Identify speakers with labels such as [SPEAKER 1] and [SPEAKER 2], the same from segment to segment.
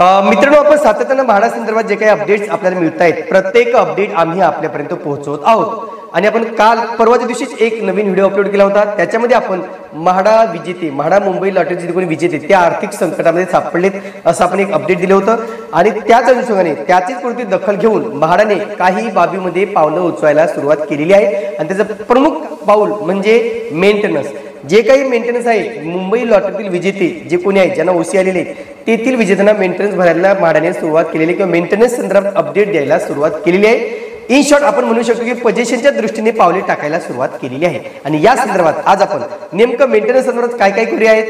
[SPEAKER 1] मित्रांनो, आपण सातत्याने म्हाडा संदर्भात जे काही अपडेट्स आपल्याला मिळत आहेत, प्रत्येक अपडेट आम्ही आपल्यापर्यंत पोहोचवत आहोत। आणि आपण काल परवाच्या दिवशीच एक नवीन व्हिडिओ अपलोड केला होता। त्याच्यामध्ये आपण म्हाडा विजेते, म्हाडा मुंबई लॉटरीचे जे कोणी विजेते त्या आर्थिक संकटामध्ये सापडलेत असं आपण एक अपडेट दिलं होतं। आणि त्याच अनुषंगाने त्याचीच कोणती दखल घेऊन म्हाडाने काही बाबीमध्ये पावलं उचलायला सुरुवात केलेली आहे। आणि त्याचं प्रमुख पाऊल म्हणजे मेंटेनन्स। जे काही मेंटेनन्स आहे, मुंबई लॉटरीतील विजेते जे कोणी आहेत, ज्यांना ओसी आलेले तेथील विजेत्यांना मेंटेनन्स भरायला म्हाडाने सुरुवात केलेली किंवा मेंटेनन्स संदर्भात अपडेट द्यायला सुरुवात केलेली आहे। इन शॉर्ट आपण म्हणू शकतो की पोझिशनच्या दृष्टीने पावले टाकायला सुरुवात केलेली आहे। आणि या संदर्भात आज आपण नेमकं मेंटेनन्स संदर्भात काय काय क्वेरी आहेत,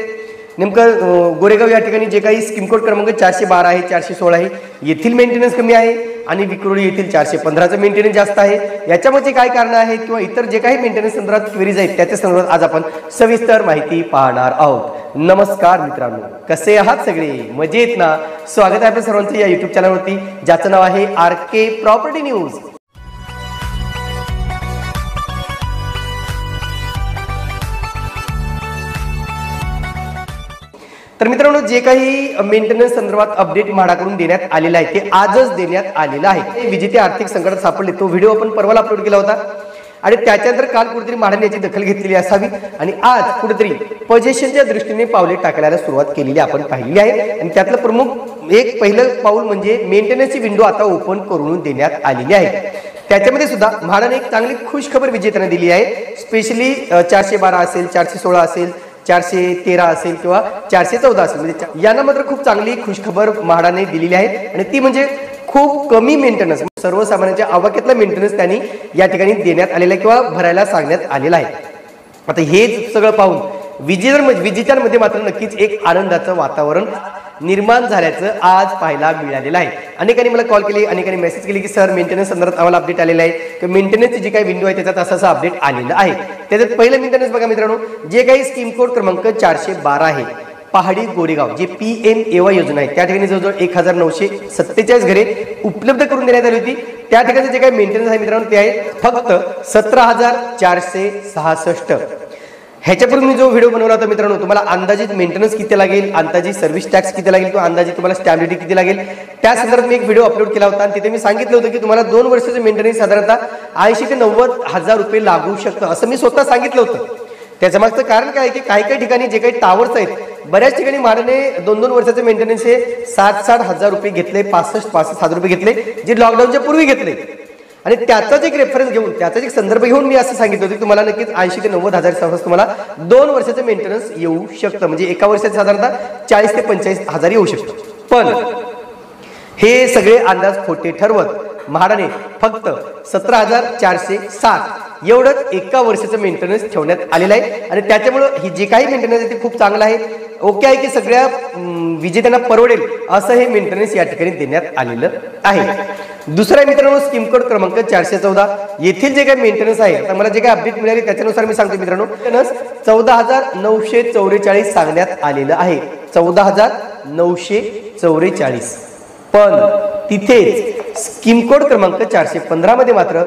[SPEAKER 1] नेमकं गोरेगाव या ठिकाणी जे काही स्कीम कोड क्रमांक 412 आहे, 416 आहे, येथील मेंटेनन्स कमी आहे आणि विक्रोळी येथील 415चं मेंटेनन्स जास्त आहे, याच्यामध्ये काय कारण आहेत किंवा इतर जे काही मेंटेनन्स संदर्भात क्वेरीज आहेत त्याच्या संदर्भात आज आपण सविस्तर माहिती पाहणार आहोत। नमस्कार मित्रांनो, कसे आहात सगळे? मजेत ना? स्वागत आहे आपल्या सर्वांचं या YouTube चॅनलवरती, ज्याचं नाव आहे RK प्रॉपर्टी न्यूज। तर मित्रांनो, जे काही मेंटेनन्स संदर्भात अपडेट म्हाडाकडून देण्यात आलेला आहे ते आजच देण्यात आलेला आहे। विजेते आर्थिक संकटात सापडले तो व्हिडिओ आपण परवाला अपलोड केला होता आणि त्याच्यानंतर काल कुठेतरी म्हाडाने याची दखल घेतलेली असावी आणि आज कुठेतरी पोझिशनच्या दृष्टीने पावले टाकायला सुरुवात केलेली आपण पाहिली आहे। आणि त्यातलं प्रमुख एक पहिलं पाऊल म्हणजे मेंटेनन्सची विंडो आता ओपन करून देण्यात आलेली आहे। त्याच्यामध्ये सुद्धा म्हाडाने एक चांगली खुश खबर विजेत्यांना दिली आहे। स्पेशली 412 असेल, 416 असेल, 413 असेल किंवा 414 असेल, म्हणजे यांना मात्र खूप चांगली खुशखबर म्हाडाने दिलेली आहे। आणि ती म्हणजे खूप कमी मेंटेनन्स, सर्वसामान्यांच्या आवाक्यातला मेंटेनन्स त्यांनी या ठिकाणी देण्यात आलेला किंवा भरायला सांगण्यात आलेला आहे। आता हे सगळं पाहून विजेत्यांमध्ये मात्र नक्कीच एक आनंदाचं वातावरण निर्माण झाल्याचं आज पाहायला मिळालेलं आहे। अनेकांनी मला कॉल केले, अनेकांनी मेसेज केले की सर मेंटेनन्स संदर्भात आम्हाला अपडेट आलेला आहे की मेंटेनन्सची जी काही विंडो आहे त्याच्यात असं अपडेट आलेलं आहे। त्याच्यात पहिलं मेंटेनन्स बघा मित्रांनो, जे काही स्कीम कोड क्रमांक 412 आहे, पहाडी गोरेगाव जे PMAY योजना आहे, त्या ठिकाणी जवळजवळ 1947 घरे उपलब्ध करून देण्यात आली होती। त्या ठिकाणी जे काही मेंटेनन्स आहे मित्रांनो ते आहे फक्त 17,466। ह्याच्यापूर्वी मी जो व्हिडिओ बनवला होता मित्रांनो, तुम्हाला अंदाजित मेंटेनन्स किती लागेल, अंदाजित सर्व्हिस टॅक्स किती लागेल किंवा अंदाजित तुम्हाला स्टॅम्प ड्युटी किती लागेल, त्या संदर्भात मी एक व्हिडिओ अपलोड केला होता आणि तिथे मी सांगितलं होतं की तुम्हाला 2 वर्षाचं मेंटेनन्स साधारणतः 80 ते 90 हजार रुपये लागू शकतं असं मी स्वतः सांगितलं होतं। त्याच्या मागचं कारण काय आहे की काही ठिकाणी जे काही टावर्स आहेत, बऱ्याच ठिकाणी म्हाडाने 2-2 वर्षाचे मेंटेनन्स हे 60-60 हजार रुपये घेतले, 65-65 हजार रुपये घेतले, जे लॉकडाऊनच्या पूर्वी घेतले। आणि त्याचाच एक रेफरन्स घेऊन, त्याचाच एक संदर्भ घेऊन मी असं सांगितलं होतं की तुम्हाला नक्कीच 80 ते 90 हजार तुम्हाला 2 वर्षाचं मेंटेनन्स येऊ शकतं, म्हणजे एका वर्षाचं साधारणतः 40 ते 45 हजार येऊ शकतं। पण हे सगळे अंदाज खोटे ठरवत म्हाडाने फक्त 17,460 एवढंच एका वर्षाचं मेंटेनन्स ठेवण्यात आलेलं आहे। आणि त्याच्यामुळे ही जे काही मेंटेनन्स आहे ते खूप चांगलं आहे, ओके आहे की सगळ्या विजेत्यांना परवडेल असं हे मेंटेनन्स या ठिकाणी देण्यात आलेलं आहे। दुसरा मित्रांनो, स्कीम कोड क्रमांक 414 येथील जे काही मेंटेनन्स आहे, आता मला जे काही अपडेट मिळाले त्याच्यानुसार मी सांगतो मित्रांनो, मेंटेनन्स 14,944 सांगण्यात आलेलं आहे, 14,944। पण तिथेच स्कीम कोड क्रमांक 415 मध्ये मात्र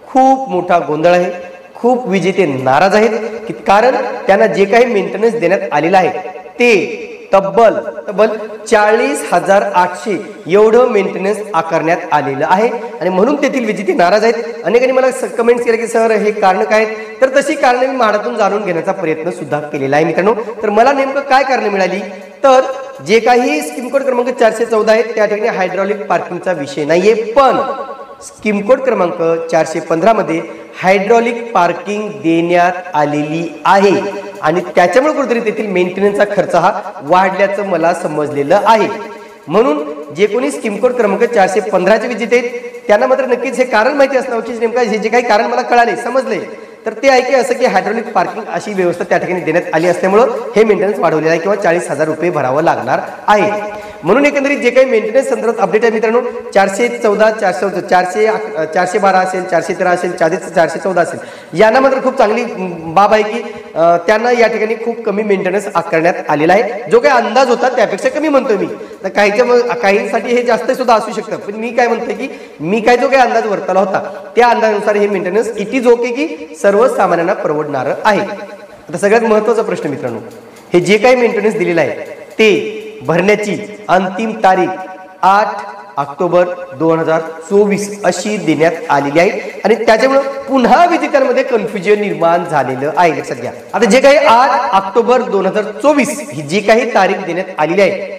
[SPEAKER 1] खूप मोठा गोंधळ आहे। खूप विजेते नाराज आहेत की कारण त्यांना जे काही मेंटेनन्स देण्यात आलेला आहे ते तब्बल 40,800 एवढं मेंटेनन्स आकारण्यात आलेलं आहे। आणि म्हणून तेथील विजेते नाराज आहेत। अनेकांनी मला कमेंट्स केले की सर हे कारण काय आहेत, तर तशी कारणे मी म्हाडातून जाणून घेण्याचा प्रयत्न सुद्धा केलेला आहे मित्रांनो। तर मला नेमकं काय कारणे मिळाली, तर जे काही स्कीम कोड क्रमांक 414 आहेत त्या ठिकाणी हायड्रॉलिक पार्किंगचा विषय नाहीये, पण स्कीम कोड क्रमांक 415 मध्ये हायड्रॉलिक पार्किंग देण्यात आलेली आहे आणि त्याच्यामुळे कुठेतरी तेथील मेंटेनन्सचा खर्च हा वाढल्याचं मला समजलेलं आहे। म्हणून जे कोणी स्कीम कोड क्रमांक 415चे विजेते आहेत त्यांना मात्र नक्कीच हे कारण माहिती असणार की नेमकं हे जे काही कारण मला कळाले, समजले, तर ते आहे की असं की हायड्रॉलिक पार्किंग अशी व्यवस्था त्या ठिकाणी देण्यात आली असल्यामुळे हे मेंटेनन्स वाढवलेलं आहे किंवा 40,000 रुपये भरावं लागणार आहे। म्हणून एकंदरीत जे काही मेंटेनन्स संदर्भात अपडेट आहे मित्रांनो, 414, 412 असेल, 413 असेल, 414 असेल, यांना मात्र खूप चांगली बाब आहे की त्यांना या ठिकाणी खूप कमी मेंटेनन्स आकारण्यात आलेला आहे। जो काही अंदाज होता त्यापेक्षा कमी म्हणतोय मी, तर काहींसाठी हे जास्त सुद्धा असू शकतं, पण मी काय म्हणतोय की मी काय जो काही अंदाज वर्तवला होता त्या अंदाजानुसार हे मेंटेनन्स इट इज ओके की सर्वसामान्यांना परवडणारं आहे। आता सगळ्यात महत्त्वाचा प्रश्न मित्रांनो, हे जे काही मेंटेनन्स दिलेलं आहे ते भरण्याची अंतिम तारीख 8 ऑक्टोबर 2024 अशी देण्यात आलेली आहे आणि त्याच्यामुळे पुन्हा विजेत्यांमध्ये कन्फ्युजन निर्माण झालेलं आहे. लक्षात घ्या. आता जे काही 8 ऑक्टोबर 2024 ही जी काही तारीख देण्यात आलेली आहे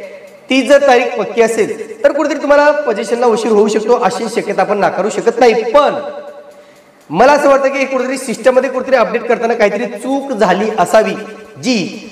[SPEAKER 1] ती जर तारीख पक्की असेल तर कुठेतरी तुम्हाला पोझिशनला उशीर होऊ शकतो अशी शक्यता आपण नाकारू शकत नाही. पण मला असं वाटतं की कुठेतरी सिस्टम मध्ये कुठेतरी अपडेट करताना काहीतरी चूक झाली असावी जी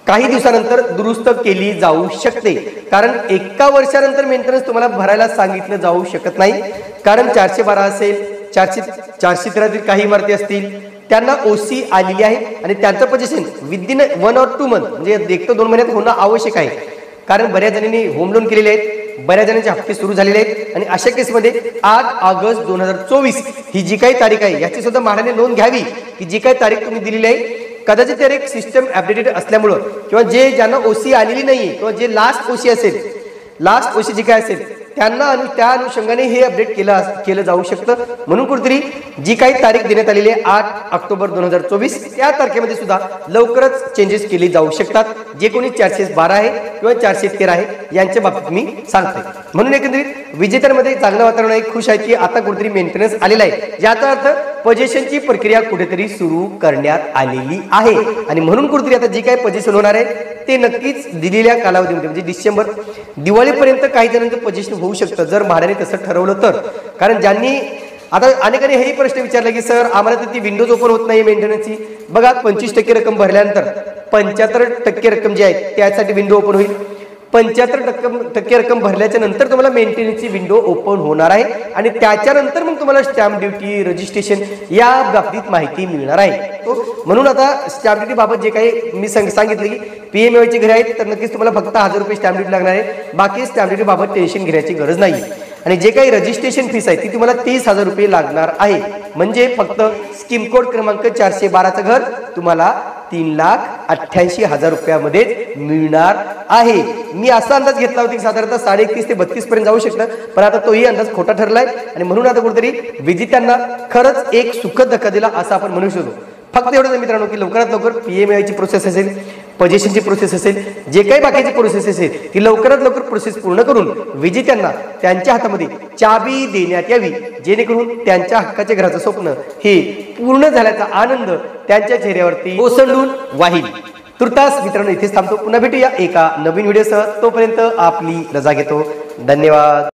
[SPEAKER 1] काही दिवसानंतर दुरुस्त केली जाऊ शकते. कारण 1 वर्षानंतर मेंटेनन्स तुम्हाला भरायला सांगितलं जाऊ शकत नाही. कारण 412 असेल 413 काही इमारती असतील त्यांना ओसी आलेली आहे आणि त्यांचं पोझिशन विदिन 1 or 2 मंथ म्हणजे 1 ते 2 महिन्यात होणं आवश्यक आहे. कारण बऱ्याच जणांनी होम लोन केलेले आहेत, बऱ्याच जणांचे हप्ते सुरू झालेले आहेत आणि अशा केसमध्ये 8 ऑगस्ट 2024 ही जी काही तारीख आहे याची सुद्धा म्हाडाने नोंद घ्यावी की जी काही तारीख तुम्ही दिलेली आहे कदाचित तारीख सिस्टम अपडेटेड असल्यामुळं किंवा जे ज्यांना ओसी आलेली नाहीये किंवा जे लास्ट ओसी असेल लास्ट ओसी जी काय असेल त्यांना त्या अनुषंगाने हे अपडेट केलं जाऊ शकतं. म्हणून कुठेतरी जी काही तारीख देण्यात आलेली आहे 8 ऑक्टोबर 2024 त्या तारखेमध्ये सुद्धा लवकरच चेंजेस केले जाऊ शकतात. जे कोणी 412 आहे किंवा 413 आहे यांच्या बाबतीत मी सांगतोय. म्हणून एकंदरीत विजेत्यांमध्ये चांगलं वातावरण आहे, खुश आहे की आता कुठेतरी मेंटेनन्स आलेला आहे, ज्याचा अर्थ पोझिशनची प्रक्रिया कुठेतरी सुरू करण्यात आलेली आहे. आणि म्हणून कुठेतरी आता जी काही पोझिशन होणार आहे ते नक्कीच दिलेल्या कालावधीमध्ये म्हणजे डिसेंबर दिवाळीपर्यंत काही जणांचं पोझिशन होऊ शकतं जर म्हाडाने तसं ठरवलं तर. कारण ज्यांनी आता अनेकांनी हेही प्रश्न विचारला की सर आम्हाला तर ती विंडोज ओपन होत नाही मेंटेनन्सची. बघा 25% रक्कम भरल्यानंतर 75% रक्कम जी आहे त्यासाठी विंडो ओपन होईल. 75% रक्कम भरल्याच्या नंतर तुम्हाला मेंटेनन्सची विंडो ओपन होणार आहे आणि त्याच्यानंतर मग तुम्हाला स्टॅम्प ड्युटी रजिस्ट्रेशन या बाबतीत माहिती मिळणार आहे. म्हणून आता स्टॅम्प ड्युटी बाबत जे काही मी सांगितलं की PMAY घरे आहेत तर नक्कीच तुम्हाला फक्त 1000 रुपये स्टॅम्प ड्युटी लागणार आहे. बाकी स्टॅम्प ड्युटी बाबत टेन्शन घेण्याची गरज नाही. आणि जे काही रजिस्ट्रेशन फीस आहे ती तुम्हाला 30,000 रुपये लागणार आहे. म्हणजे फक्त स्कीम कोड क्रमांक 412चं घर तुम्हाला 3,88,000 रुपयामध्ये मिळणार आहे. मी असा अंदाज घेतला होता की साधारणतः 31 ते 32 पर्यंत जाऊ शकतं, पण आता तोही अंदाज खोटा ठरलाय आणि म्हणून आता कुठेतरी विजेत्यांना खरंच एक सुखद धक्का दिला असं आपण म्हणू शकतो. फक्त एवढंच मित्रांनो की लवकरात लवकर PMAY ची प्रोसेस असेल, पोझिशनची प्रोसेस असेल, जे काही बाकीची प्रोसेस असेल ती लवकरात लवकर प्रोसेस पूर्ण करून विजेत्यांना त्यांच्या हातामध्ये चाबी देण्यात यावी, जेणेकरून त्यांच्या हक्काच्या घराचं स्वप्न हे पूर्ण झाल्याचा आनंद त्यांच्या चेहऱ्यावरती ओसंडून वाहील. तुर्तास मित्रांनो इथेच थांबतो. पुन्हा भेटूया एका नवीन व्हिडिओसह. तोपर्यंत आपली रजा घेतो. धन्यवाद.